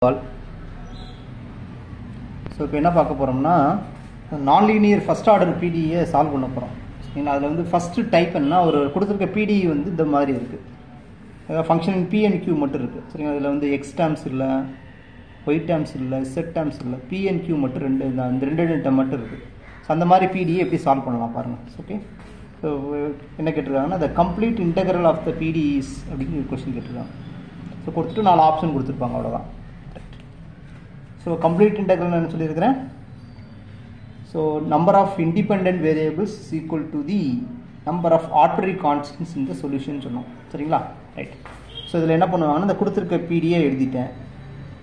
all. So இப்போ என்ன பார்க்க போறோம்னா nonlinear first order PDE solve பண்ண போறோம். சரிங்களா? அதுல வந்து ஃபர்ஸ்ட் டைப் என்ன ஒரு கொடுத்திருக்க PDE வந்து இந்த மாதிரி இருக்கு. ஃபங்க்ஷன் P and Q மட்டும் இருக்கு. சரிங்களா? அதுல வந்து x terms இல்ல, y terms இல்ல, z terms இல்ல, P and Q மட்டும் ரெண்டு டேர்ம் மட்டும் இருக்கு. சோ அந்த மாதிரி PDE எப்படி சால்வ் பண்ணலாம் பாருங்க. ஓகே. சோ என்ன கேட்டிருக்காங்கன்னா the complete integral of the PDE is அப்படிங்கிற ஒரு क्वेश्चन கேட்டிருக்காங்க. சோ கொடுத்துட்டு நாலு ஆப்ஷன் கொடுத்திருப்பாங்க அவ்வளவுதான். So complete integral என்ன சொல்லியிருக்கிறேன். So number of independent variables is equal to the number of arbitrary constants in the solution சொன்னோம். சரிங்களா? ரைட். ஸோ இதில் என்ன பண்ணுவாங்கன்னா இந்த கொடுத்துருக்க PDE எழுதிட்டேன்.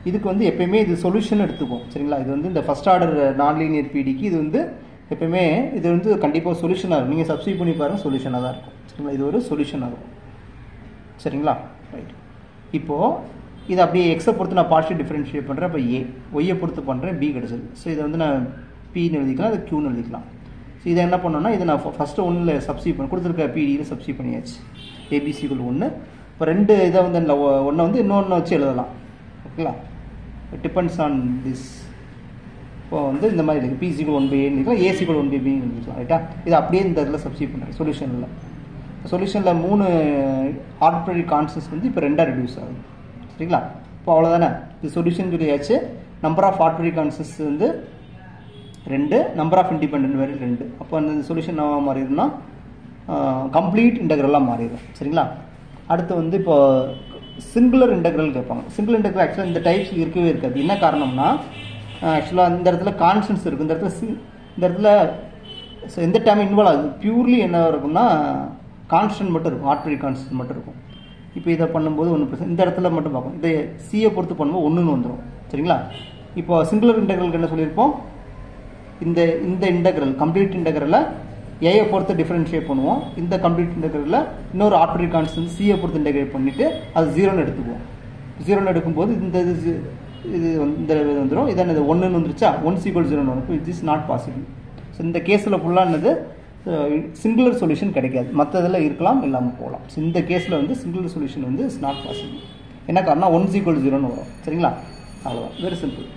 இதுக்கு வந்து எப்பயுமே இது சொல்யூஷன் எடுத்துக்கும். சரிங்களா? இது வந்து இந்த ஃபர்ஸ்ட் ஆர்டர் நான்லீனியர் PDEக்கு இது வந்து எப்பயுமே இது வந்து கண்டிப்பாக சொல்யூஷனாக இருக்கும். நீங்கள் சப்ஸ்டிட் பண்ணி பாருங்க சொல்யூஷனாக தான் இருக்கும். சரிங்களா? இது ஒரு சொல்யூஷனாக இருக்கும். சரிங்களா? ரைட். இப்போது இது அப்படியே எக்ஸை பொறுத்து நான் பார்ஷியல் டிஃபரன்ஷியேட் பண்ணுறேன். இப்போ ஒய்யை பொறுத்து பண்ணுறேன், பி கிடச்சிது. ஸோ இதை வந்து நான் பின்னு எழுதிக்கலாம், இது கியூன்னு எழுதிக்கலாம். ஸோ இதை என்ன பண்ணோன்னா இதை நான் ஃபஸ்ட்டு ஒன்றில் சப்ஸ்டிட் பண்ணி கொடுத்துருக்க PDEயில் சப்ஸ்டிட் பண்ணியாச்சு. ஏபிசிக்குள் 1. இப்போ ரெண்டு இதை வந்து ஒன்றை வந்து இன்னொன்று வச்சு எழுதலாம். ஓகேங்களா? Depends on this. இப்போ வந்து இந்த மாதிரி இருக்குது பிசிக்குள் 1/a எழுதிக்கலாம், ஏசிக்குள் 1/b எழுதிக்கலாம். ரைட்டா? இது அப்படியே இந்த இதில் சப்ஸ்டிட் பண்ணுறேன் சொல்யூஷனில். சொல்யூஷனில் 3 ஆர்பிட்ரரி கான்ஸ்டன்ட்ஸ் வந்து இப்போ 2ஆக ரெடியூஸ் ஆகுது. சரிங்களா? இப்போ அவ்வளோதானே, இது சொல்யூஷன் சொல்லியாச்சு. நம்பர் ஆஃப் ஆர்பிட்ரரி கான்ஸ்டன்ட்ஸ் வந்து 2, நம்பர் ஆஃப் இண்டிபெண்டன்ட் வேறு 2. அப்போ அந்த சொல்யூஷன் மாறிடும்னா கம்ப்ளீட் இன்டெக்ரலாக மாறிடும். சரிங்களா? அடுத்து வந்து இப்போ சிங்குலர் இன்டெக்ரல் கேட்பாங்க. சிங்குலர் இன்டெக்ரல் ஆக்சுவலாக இந்த டைப்ஸ் இருக்கவே இருக்காது. என்ன காரணம்னா ஆக்சுவலாக இந்த இடத்துல கான்ஸ்டன்ட்ஸ் இருக்கும், இந்த இடத்துல எந்த டைம் இன்வால்வ் ஆகுது பியூர்லி என்ன இருக்கும்னா கான்ஸ்டன்ட் மட்டும் இருக்கும், ஆர்பிட்ரரி கான்ஸ்டன்ட் மட்டும் இருக்கும். இப்போ இதை பண்ணும்போது 1%, இந்த இடத்துல மட்டும் பார்ப்போம். இதை சியை பொறுத்து பண்ணும்போது 1ன்னு வந்துடும். சரிங்களா? இப்போ சிங்குலர் இன்டெக்ரலுக்கு என்ன சொல்லியிருப்போம், இந்த இன்டெக்ரல் கம்ப்ளீட் இன்டெக்ரலை ஏயை பொறுத்து டிஃபரன்ஷியேட் பண்ணுவோம். இந்த கம்ப்ளீட் இன்டெக்ரலில் இன்னொரு ஆர்பிட்ரரி கான்ஸ்டன்ட் சியை பொறுத்து இன்டெகிரேட் பண்ணிவிட்டு அது 0ன்னு எடுத்துக்குவோம். 0ன்னு எடுக்கும்போது இது வந்துடும். இதான் இது 1ன்னு வந்துருச்சா, 1=0 வரும். It is not possible. So இந்த கேஸில் ஃபுல்லானது சிங்குலர் சொல்யூஷன் கிடைக்காது. மற்றதில் இருக்கலாம், இல்லாமல் போகலாம். ஸோ இந்த கேஸில் வந்து சிங்குலர் சொல்யூஷன் வந்து இஸ் நாட் பாசிபிள். என்ன காரணம், 1=0ன்னு வரும். சரிங்களா? அவ்வளோதான், வெரி சிம்பிள்.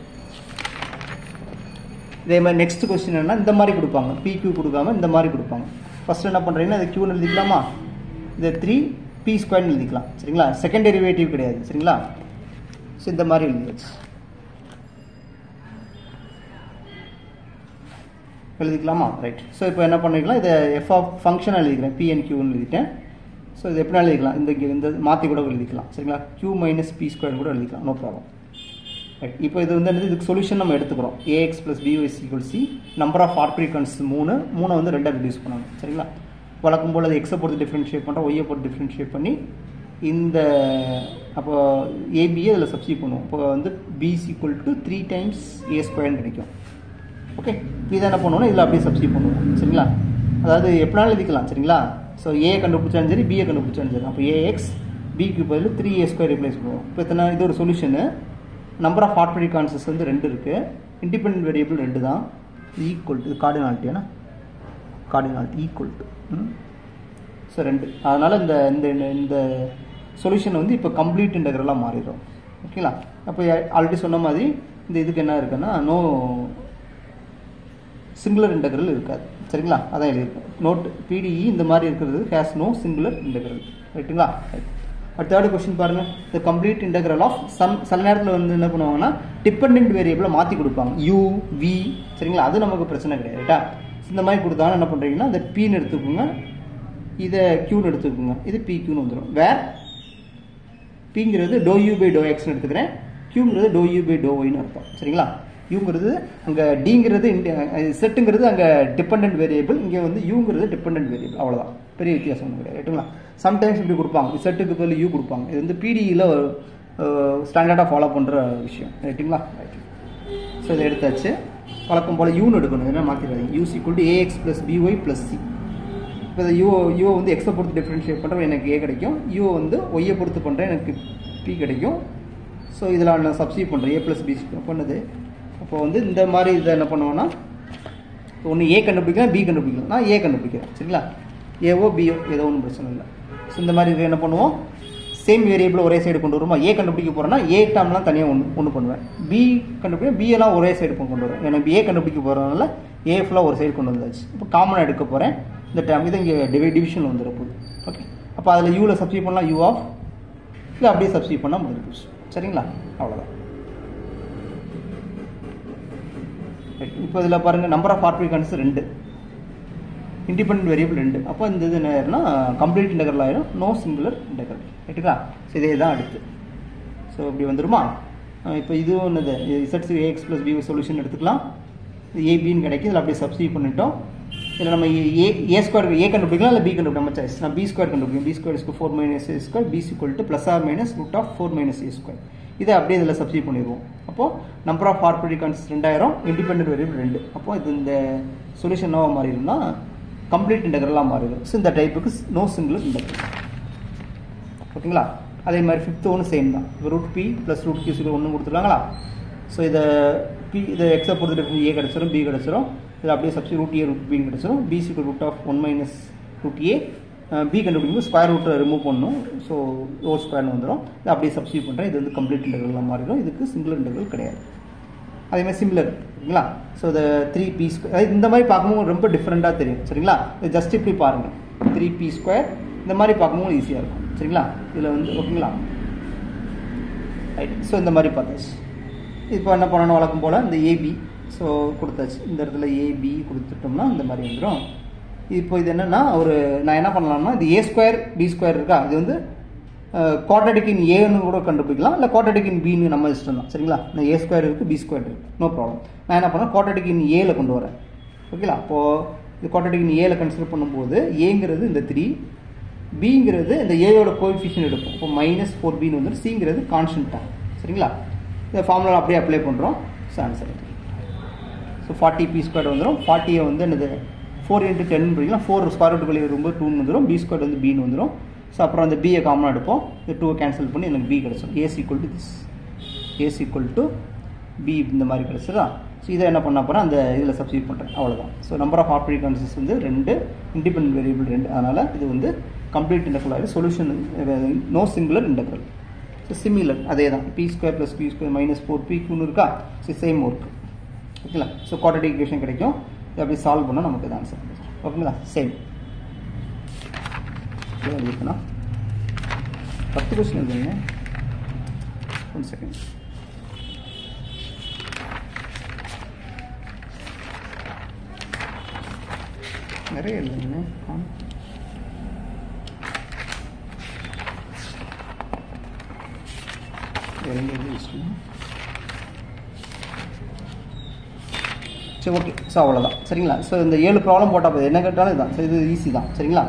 இதே மாதிரி நெக்ஸ்ட் கொஸ்டின் என்ன, இந்த மாதிரி கொடுப்பாங்க, PQ கொடுக்காம இந்த மாதிரி கொடுப்பாங்க. ஃபர்ஸ்ட் என்ன பண்ணுறீங்கன்னா இதை Qன்னு எழுதிக்கலாமா, இதை 3p² எழுதிக்கலாம். சரிங்களா? செகண்ட் டெரிவேட்டிவ் கிடையாது. சரிங்களா? ஸோ இந்த மாதிரி எழுதியாச்சு, எழுதிக்கலாமா? ரைட். ஸோ இப்போ என்ன பண்ணிக்கலாம், இதை எஃப் ஆஃப் ஃபங்க்ஷன் எழுதிக்கிறேன், P and Qன்னு எழுதிட்டேன். ஸோ இது எப்படி எழுதிக்கலாம், இந்த மாற்றி கூட எழுதிக்கலாம். சரிங்களா? Q - p² கூட எழுதிக்கலாம், நோ ப்ராப்ளம். ரைட். இப்போ இது வந்து இதுக்கு சொல்யூஷன் நம்ம எடுத்துக்கிறோம். ax + by = c. Number of arbitrary constants 3 வந்து 2ஆக ரெடியூஸ் பண்ணணும். சரிங்களா? வழக்கம் போல் அது எக்ஸை பொறுத்து டிஃபரன்ஷியேட் பண்ணுறோம், ஒய்யை பொறுத்து டிஃபரன்ஷியேட் பண்ணி இந்த அப்போ ஏபியை அதில் சப்ஸ்டிட் பண்ணுவோம். இப்போ வந்து b = 3 × a² கிடைக்கும். ஓகே. இதை என்ன பண்ணுவோம்னா இதில் அப்படியே சப்ஸ்டிட் பண்ணுவோம். சரிங்களா? அதாவது எப்படினாலும் எழுதிக்கலாம். சரிங்களா? ஸோ ஏ கண்டுபிடிச்சாலும் சரி, பிஏ கண்டுபிடிச்சாலும் சரி. அப்போ AX பிக்கு பதில் 3a² ரிப்ளேஸ் பண்ணுவோம். இப்போ இத்தனை இது ஒரு solution. Number of arbitrary constants வந்து 2 இருக்குது, இண்டிபெண்டன்ட் வேரியபிள் 2 தான். ஈக்குவல் டு கார்டினாலிட்டி, ஏன்னா கார்டினாலிட்டி ஈக்குவல் டு ஸோ 2. அதனால் இந்த சொல்யூஷன் வந்து இப்போ கம்ப்ளீட் இன்டெக்ரலாக மாறிடும். ஓகேங்களா? அப்போ ஆல்ரெடி சொன்ன மாதிரி இந்த இதுக்கு என்ன இருக்குன்னா நோ சிங்குலர் இன்டெக்ரல் இருக்காது. சரிங்களா? அதான் எழுதியிருக்கேன். நோட் PDE இந்த மாதிரி இருக்கிறது ஹேஸ் நோ சிங்குலர் இன்டெக்ரல். ரைட்டுங்களா? அடுத்த தேர்ட் கொஸ்டின் பாருங்க. த கம்ப்ளீட் இன்டெக்ரல் ஆஃப் சில நேரத்தில் வந்து என்ன பண்ணுவாங்கன்னா டிபெண்டன்ட் வேரியபிளை மாற்றி கொடுப்பாங்க, U, V. சரிங்களா? அது நமக்கு பிரச்சனை கிடையாது. ரைட்டா? இந்த மாதிரி கொடுத்தாலும் என்ன பண்ணுறீங்கன்னா இந்த Pன்னு எடுத்துக்கோங்க, இதை Qன்னு எடுத்துக்கோங்க, இது PQன்னு வந்துடும். வேர் Pங்கிறது ∂u/∂xன்னு எடுத்துக்கிறேன், Qங்கிறது ∂u/∂yன்னு அர்த்தம். சரிங்களா? யூங்கிறது அங்கே டிங்கிறது செட்டுங்கிறது அங்கே டிபெண்டன்ட் வேரியபிள், இங்கே வந்து யூங்கிறது டிபெண்டன்ட் வேரியபிள். அவ்வளோதான், பெரிய வித்தியாசம் ஒன்றும் கிடையாது. ரைட்டுங்களா? சம்டைம்ஸ் இப்படி கொடுப்பாங்க, செட்டுக்கு பதில் யூ கொடுப்பாங்க. இது வந்து PDEயில் ஸ்டாண்டர்டாக ஃபாலோ பண்ணுற விஷயம். ரைட்டுங்களா? ரைட். ஸோ இதை எடுத்தாச்சு. வழக்கம் போல் யூன்னு எடுக்கணும், என்ன மாற்றிடுறாங்க. U = ax + by + c. இப்போ இந்த யூ வந்து எக்ஸை பொறுத்து டிஃப்ரென்ஷியேட் பண்ணுறேன், எனக்கு A கிடைக்கும். யூ வந்து ஒய்யை பொறுத்து பண்ணுறேன், எனக்கு P கிடைக்கும். ஸோ இதில் நான் சப்ஸ்டிட் பண்ணுறேன், A + b பண்ணுது. அப்போ வந்து இந்த மாதிரி இதை என்ன பண்ணுவோன்னா ஒன்று A கண்டுபிடிக்கலாம், B கண்டுபிடிக்கலாம். நான் A கண்டுபிடிக்கிறேன். சரிங்களா? ஏவோ பியோ ஏதோ ஒன்றும் பிரச்சனை இல்லை. ஸோ இந்த மாதிரி இதை என்ன பண்ணுவோம், சேம் வேரியபிள் ஒரே சைடு கொண்டு வருமா, ஏ கண்டுபிடிக்க போகிறேன்னா ஏ டேர்ம்லாம் தனியாக ஒன்று பண்ணுவேன், பி கண்டுபிடிக்க பி எல்லாம் ஒரே சைடு கொண்டு வருவேன். எனக்கு ஏ கண்டுபிடிக்க போகிறதுனால ஏ ஃபுல்லாக ஒரு சைடு கொண்டு வந்தாச்சு. இப்போ காமனாக எடுக்க போகிறேன் இந்த டேர்ம், இதை இங்கே டிவிஷன் வந்துட போகுது. ஓகே, அப்போ அதில் யூவில் சப்ஸ்டியூட் பண்ணலாம், யூ ஆஃப் இல்லை அப்படியே சப்ஸ்டியூட் பண்ணால் முடிஞ்சு. சரிங்களா, அவ்வளோதான். இப்போ இதில் பாருங்கள் number of arbitrary constants 2, independent variable 2. அப்போ இந்த இது என்ன ஆயிரும்னா கம்ப்ளீட் இன்டெக்ரல் ஆயிரும், நோ சிங்குலர் இன்டெக்ரல். ரைட்டுங்களா? ஸோ இதே தான் அடுத்து. ஸோ இப்படி வந்துருமா? இப்போ இதுவும் என்னது இசட்ஸ் ஏஎக்ஸ் ப்ளஸ் பி சொல்யூஷன் எடுத்துக்கலாம். இது ஏபின்னு கிடைக்கும். இதில் அப்படியே சப்ஸ்டியூட் பண்ணிட்டோம். இதில் நம்ம ஏ ஸ்கொயர் ஏ கண்டுபிடிக்கலாம், இல்லை பி கண்டுபிடிக்கலாம். நம்ம சாய்ஸ். நான் பி ஸ்கொயர் கண்டுபிடிக்கும். பி ஸ்கொயர் இஸ்க்கு 4 minus a square, b equal to plus or minus root of 4 minus a square. இதை அப்படியே இதில் சப்ஸ்டியூட் பண்ணிடுவோம். அப்போது number of arbitrary constants 2000, independent variable 2. அப்போ இது இந்த சொல்யூஷன் என்னவா மாறிடும்னா கம்ப்ளீட் இன்டெக்ரலாக மாறிடும். ஸோ இந்த டைப்புக்கு நோ சிங்குலர் இன்டெக்ரல். ஓகேங்களா? அதே மாதிரி 5th ஒன்று சேம் தான். இப்போ root p plus root q சிக்கல் 1 கொடுத்துருக்காங்களா? ஸோ இதை பி இதை எக்ஸை பொறுத்து ஏ கிடச்சிரும், பி கிடச்சிரும். இதில் அப்படியே சப்ஸ்டியூட் ரூட் ஏ ரூட் பின்னு கிடச்சிரும். பி சிக்கல் root of 1 minus root a. P கண்டுபிடிக்கும் ஸ்கொயர் ரூட்டை ரிமூவ் பண்ணணும். ஸோ ஓ ஸ்கொயர்னு வந்துடும். இதை அப்படியே சப்ஸ்டியூட் பண்ணுறேன். இது வந்து கம்ப்ளீட் இன்டெக்ரலாக மாறிடும். இதுக்கு சிங்குலர் இன்டெக்ரல் கிடையாது. அதேமாதிரி சிமிலர். ஓகேங்களா? ஸோ இந்த 3p ஸ்கொயர் இந்த மாதிரி பார்க்கும்போது ரொம்ப டிஃப்ரெண்ட்டாக தெரியும். சரிங்களா? இது ஜஸ்ட் இப்படி பாருங்கள். 3p ஸ்கொயர் இந்த மாதிரி பார்க்கும்போது ஈஸியாக இருக்கும். சரிங்களா? இதில் வந்து ஓகேங்களா? ரைட். ஸோ இந்த மாதிரி பார்த்தாச்சு. இப்போ என்ன பண்ணணும், வழக்கம் போல் இந்த ஏபி ஸோ கொடுத்தாச்சு. இந்த இடத்துல ஏபி கொடுத்துட்டோம்னா இந்த மாதிரி வந்துடும். இப்போ இது என்னென்னா நான் என்ன பண்ணலாம்னா இது ஏ ஸ்கொயர் பி ஸ்கொயர் இருக்கா, இது வந்து குவாட்ரடிக் இன் ஏன்னு கூட கண்டுபிடிக்கலாம், இல்லை குவாட்ரடிக் இன் பின்னு நம்ம இஷ்டம் தான். சரிங்களா? இந்த ஏ ஸ்கொயர் இருக்குது, பி ஸ்கொயர் இருக்குது, நோ ப்ராப்ளம். நான் என்ன பண்ணேன், குவாட்ரடிக் இன் ஏல கொண்டு வரேன். ஓகேங்களா? அப்போது இது குவாட்ரடிக் இன் ஏல கன்சிடர் பண்ணும்போது ஏங்கிறது இந்த 3, பிங்கிறது இந்த ஏயோட கோஎஃபிஷியன்ட் எடுப்போம். இப்போ -4bன்னு வந்துடும். சிங்கிறது கான்ஸ்டன்ட்டாக. சரிங்களா? இந்த ஃபார்முலா அப்படியே அப்ளை பண்ணுறோம். So answer. So 40p square வந்துடும். 40 வந்து என்னது 4 × 10 படிக்கலாம். 4 ஸ்கொயர் ரூட் வெளியே வரும்போது 2 வந்துடும். பி ஸ்கொயர் வந்து பின்னு வந்துடும். ஸோ அப்புறம் அந்த பியை காமனாக எடுப்போம். இந்த 2 கேன்சல் பண்ணி எனக்கு பி கிடச்சிடும். A's equal to this, a's equal to p இந்த மாதிரி கிடச்சிதா? ஸோ இதை என்ன பண்ண போகிறேன், அந்த இதில் சப்ஸ்டியூட் பண்ணுறேன். அவ்வளோதான். So number of arbitrary constants வந்து 2, இண்டிபெண்டன்ட் வேரியபிள் 2. அதனால் இது வந்து கம்ப்ளீட் இன்டெக்ரல் ஆகிடும். Solution no singular integral. So similar அதே தான். P square plus p square -4p இருக்கா? So same work. ஓகேங்களா? ஸோ குவாட்ரடிக் ஈக்குவேஷன் கிடைக்கும். இதை அப்படி சால்வ் பண்ணால் நமக்கு இது ஆன்சர். ஓகேங்களா? சேம். எழுதிக்கணா 10 கொஸ்டின் எழுதுங்க. 1 செகண்ட். நிறைய எழுதுங்க. சரி, ஓகே. ஸோ அவ்வளோதான். சரிங்களா? ஸோ இந்த 7 ப்ராப்ளம் போட்டால் போதும். என்ன கேட்டாலும் இதுதான். ஸோ இது ஈஸி தான். சரிங்களா?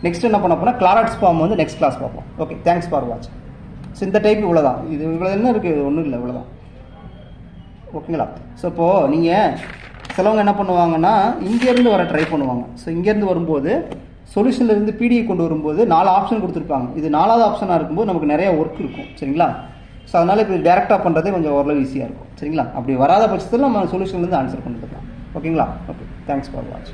நெக்ஸ்ட் என்ன பண்ண போனால் கிளாரட்ஸ் ஃபார்ம் வந்து நெக்ஸ்ட் கிளாஸ் பார்ப்போம். Okay, thanks for watch. So இந்த டைப் இவ்வளோதான். இது இவ்வளோ என்ன இருக்குது, ஒன்றும் இல்லை, இவ்வளோதான். ஓகேங்களா? ஸோ இப்போது நீங்கள் சிலவங்க என்ன பண்ணுவாங்கன்னா இங்கேருந்து வர ட்ரை பண்ணுவாங்க. ஸோ இங்கேருந்து வரும்போது சொல்யூஷன்லேருந்து பிடிஐ கொண்டு வரும்போது 4 ஆப்ஷன் கொடுத்துருப்பாங்க. இது 4வது ஆப்ஷனாக இருக்கும்போது நமக்கு நிறைய ஒர்க் இருக்கும். சரிங்களா? ஸோ அதனால் இப்போ டேரெக்டாக பண்ணுறதே கொஞ்சம் ஓரளவு ஈஸியாக இருக்கும். சரிங்களா? அப்படி வராத பட்சத்தில் நம்ம சொல்யூஷன்லேருந்து ஆன்சர் பண்ணிக்கலாம். ஓகேங்களா? Okay, thanks for watch.